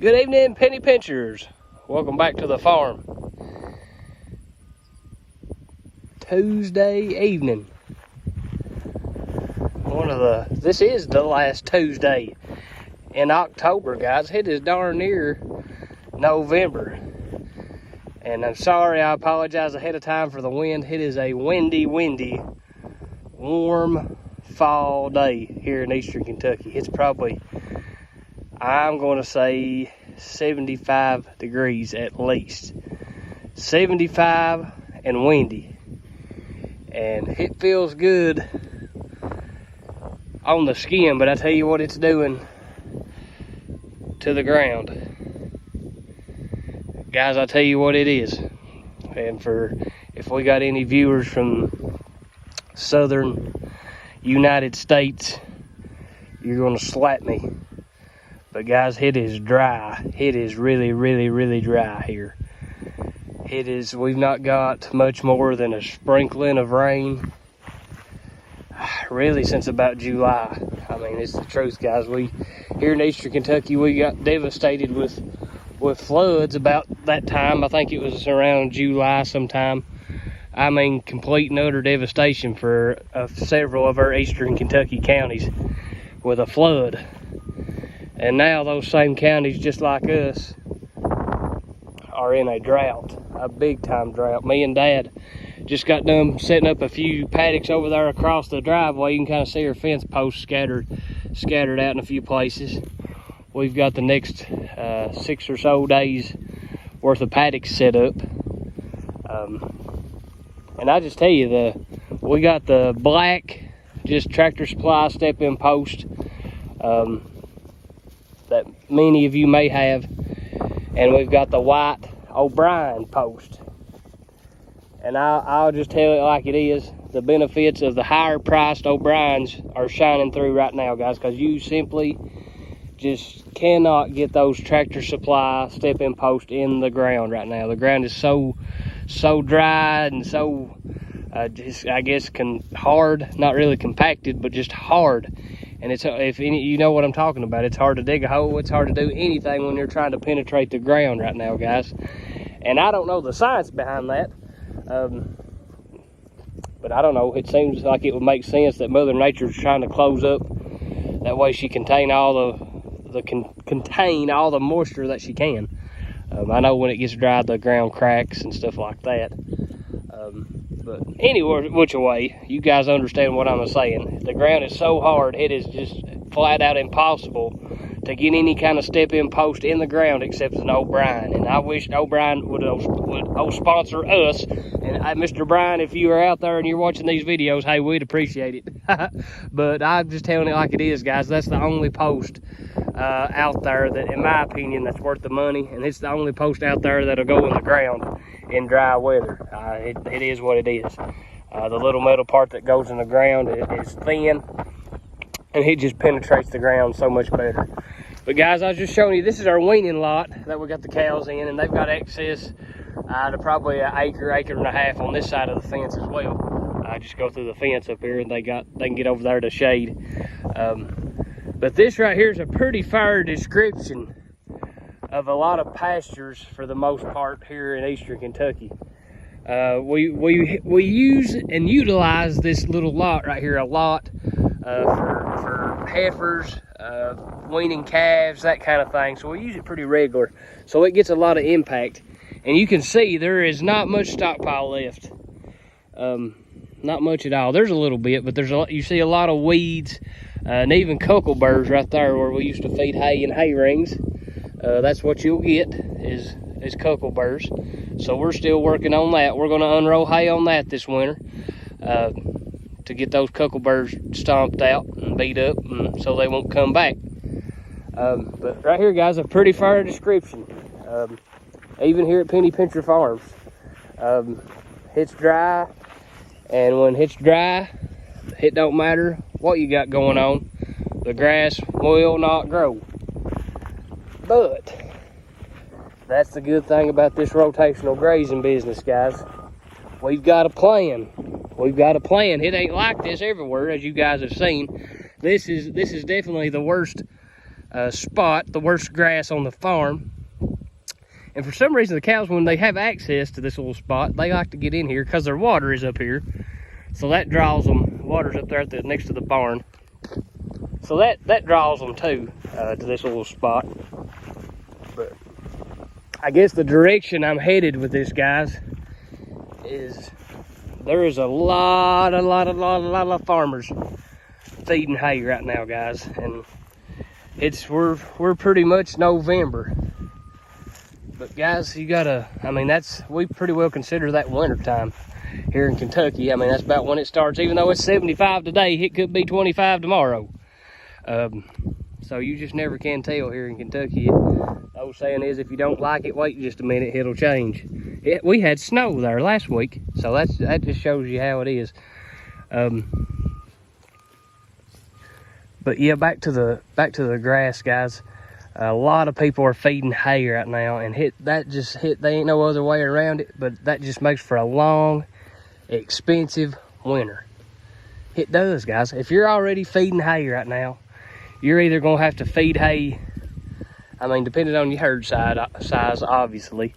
Good evening, penny pinchers. Welcome back to the farm. Tuesday evening. This is the last Tuesday in October, guys. It is darn near November. And I'm sorry, I apologize ahead of time for the wind. It is a windy, warm fall day here in Eastern Kentucky. It's probably, I'm going to say 75 degrees at least. 75 and windy. And it feels good on the skin, but I tell you what it's doing to the ground. Guys, I tell you what it is. And if we got any viewers from southern United States, you're going to slap me. But guys, it is dry. It is really dry here. We've not got much more than a sprinkling of rain really since about July. I mean, it's the truth, guys. Here in Eastern Kentucky, we got devastated with floods about that time. I think it was around July sometime. I mean, complete and utter devastation for several of our Eastern Kentucky counties with a flood. And now those same counties, just like us, are in a drought, a big time drought. Me and Dad just got done setting up a few paddocks over there across the driveway. You can kind of see our fence posts scattered out in a few places. We've got the next 6 or so days worth of paddocks set up. And I just tell you, we got the black, just Tractor Supply step-in post that many of you may have, and we've got the white O'Brien post. And I'll just tell it like it is. The benefits of the higher priced O'Briens are shining through right now, guys, because you simply just cannot get those Tractor Supply step-in posts in the ground right now. The ground is so dry and so just, I guess, hard, not really compacted, but just hard. And you know what I'm talking about. It's hard to dig a hole. It's hard to do anything when you're trying to penetrate the ground right now, guys. And I don't know the science behind that. But I don't know. It seems like it would make sense that Mother Nature's trying to close up. That way she contain all the moisture that she can. I know when it gets dry, the ground cracks and stuff like that. But anyway, which way, you guys understand what I'm saying. The ground is so hard, it is just flat out impossible to get any kind of step-in post in the ground except an O'Brien. And I wish O'Brien would sponsor us. And Mr. Bryan, if you are out there and you're watching these videos, hey, we'd appreciate it. But I'm just telling it like it is, guys. That's the only post out there that, in my opinion, that's worth the money. And it's the only post out there that'll go in the ground in dry weather. It is what it is. The little metal part that goes in the ground is thin, and it just penetrates the ground so much better. But guys, I was just showing you, this is our weaning lot that we got the cows in, and they've got access to probably an acre and a half on this side of the fence as well. I just go through the fence up here, and they can get over there to shade. But this right here is a pretty fair description of a lot of pastures for the most part here in Eastern Kentucky. We use and utilize this little lot right here a lot for heifers, weaning calves, that kind of thing. So we use it pretty regular. So it gets a lot of impact. And you can see there is not much stockpile left. Not much at all. There's a little bit, but you see a lot of weeds and even cuckleburrs right there where we used to feed hay and hay rings. That's what you'll get is cuckleburrs. So we're still working on that. We're going to unroll hay on that this winter to get those cuckleburrs stomped out and beat up so they won't come back. But right here, guys, a pretty fair description. Even here at Penny Pincher Farms. It's dry, and when it's dry, it don't matter what you got going on. The grass will not grow. But that's the good thing about this rotational grazing business, guys. We've got a plan. It ain't like this everywhere, as you guys have seen. This is definitely the worst spot, the worst grass on the farm. And for some reason, the cows, when they have access to this little spot, they like to get in here because their water is up here. So that draws them. Water's up there next to the barn. So that draws them too to this little spot. But I guess the direction I'm headed with this, guys, is there is a lot of farmers feeding hay right now, guys, and we're pretty much November. But guys, you gotta, I mean, we pretty well consider that winter time here in Kentucky. I mean, that's about when it starts. Even though it's 75 today, it could be 25 tomorrow. So you just never can tell here in Kentucky. The old saying is, if you don't like it, wait just a minute, it'll change. We had snow there last week, so that just shows you how it is. But yeah, back to the grass, guys. A lot of people are feeding hay right now, and they ain't no other way around it, but that just makes for a long, expensive winter. It does, guys. If you're already feeding hay right now, you're either gonna have to feed hay, I mean, depending on your herd size, obviously,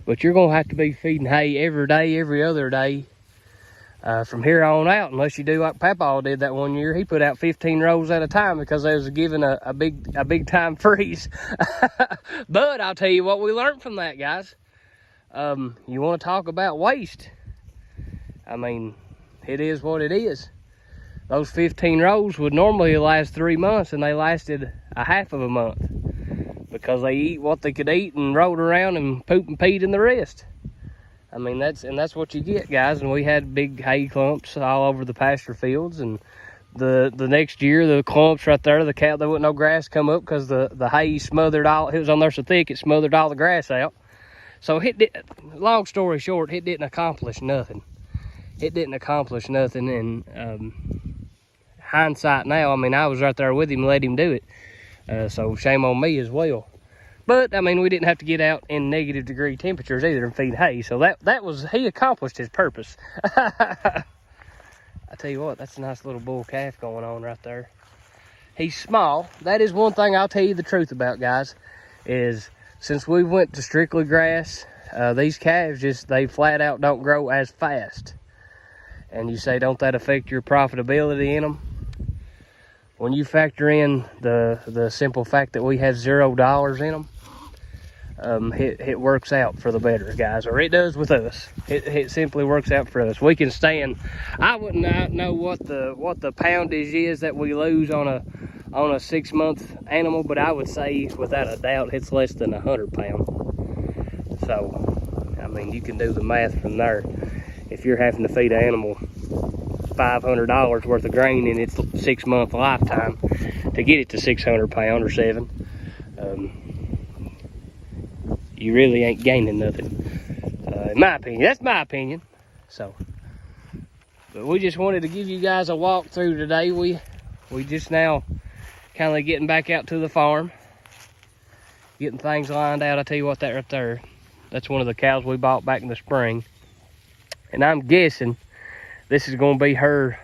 but you're gonna have to be feeding hay every day, every other day, from here on out, unless you do like Papa did that one year. He put out 15 rows at a time because they was given a big time freeze. But I'll tell you what we learned from that, guys. You want to talk about waste? I mean, it is what it is. Those 15 rows would normally last 3 months, and they lasted a half of a month because they eat what they could eat and rolled around and poop and peed in the rest. I mean, that's what you get, guys. And we had big hay clumps all over the pasture fields. And the next year, the clumps right there, there wasn't no grass come up because the hay smothered all. It was on there so thick it smothered all the grass out. So long story short, it didn't accomplish nothing. It didn't accomplish nothing. And hindsight now, I mean, I was right there with him, let him do it. So shame on me as well. But, I mean, we didn't have to get out in negative degree temperatures either and feed hay. So he accomplished his purpose. I tell you what, that's a nice little bull calf going on right there. He's small. That is one thing I'll tell you the truth about, guys, is since we went to strictly grass, these calves they flat out don't grow as fast. And you say, don't that affect your profitability in them? When you factor in the simple fact that we have $0 in them, it works out for the better, guys, or it does with us. It simply works out for us. We can stand. I wouldn't know what the poundage is that we lose on a 6-month animal, but I would say without a doubt it's less than 100 pounds. So, I mean, you can do the math from there. If you're having to feed an animal $500 worth of grain in its 6-month lifetime to get it to 600 pounds or 7, you really ain't gaining nothing, in my opinion. That's my opinion. So, but we just wanted to give you guys a walk through today. We just now kind of getting back out to the farm, getting things lined out. I tell you what, that right there, that's one of the cows we bought back in the spring, and I'm guessing this is going to be her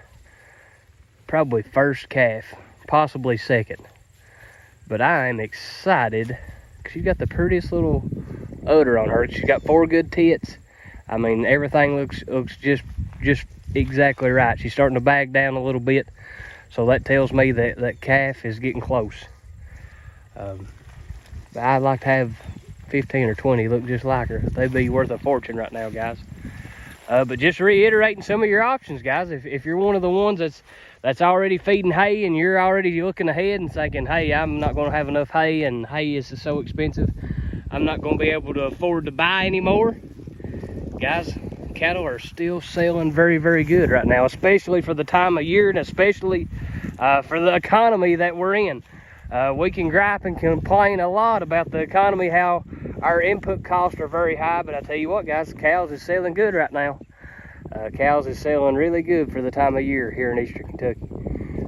probably first calf, possibly second. But I am excited because she's got the prettiest little udder on her. She's got 4 good tits. I mean, everything looks just exactly right. She's starting to bag down a little bit, so that tells me that calf is getting close. I'd like to have 15 or 20 look just like her. They'd be worth a fortune right now, guys. But just reiterating some of your options, guys. If you're one of the ones that's already feeding hay and you're already looking ahead and thinking, hey, I'm not going to have enough hay and hay is so expensive, I'm not going to be able to afford to buy anymore. Guys, cattle are still selling very, very good right now, especially for the time of year and especially for the economy that we're in. We can gripe and complain a lot about the economy, how our input costs are very high, but I tell you what, guys, cows is selling good right now. Cows is selling really good for the time of year here in Eastern Kentucky.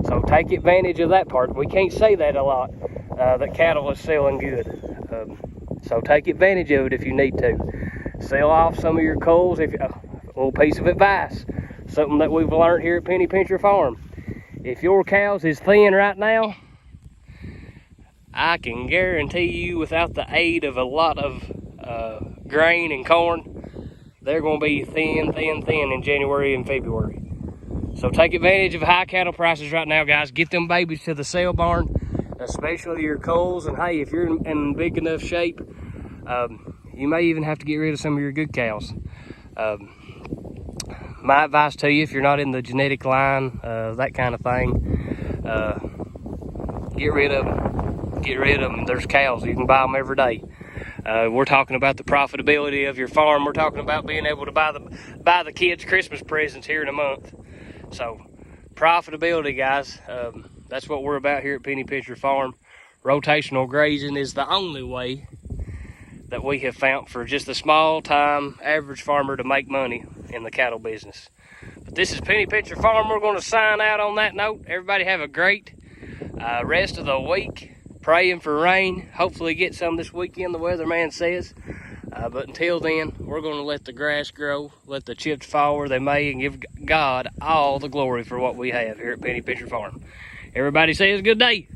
So take advantage of that part. We can't say that a lot, that cattle is selling good. So take advantage of it if you need to. Sell off some of your culls. A little piece of advice, something that we've learned here at Penny Pincher Farm. If your cows is thin right now, I can guarantee you, without the aid of a lot of grain and corn, they're going to be thin in January and February. So take advantage of high cattle prices right now, guys. Get them babies to the sale barn, especially your culls. And hey, if you're in big enough shape, you may even have to get rid of some of your good cows. My advice to you, if you're not in the genetic line, that kind of thing, get rid of them. Get rid of them. There's cows. You can buy them every day. We're talking about the profitability of your farm. We're talking about being able to buy the kids Christmas presents here in a month. So, profitability, guys. That's what we're about here at Penny Pitcher Farm. Rotational grazing is the only way that we have found for just a small-time average farmer to make money in the cattle business. But this is Penny Pitcher Farm. We're going to sign out on that note. Everybody have a great rest of the week. Praying for rain. Hopefully get some this weekend, the weatherman says. But until then, we're going to let the grass grow, let the chips fall where they may, and give God all the glory for what we have here at Penny Pitcher Farm. Everybody says good day.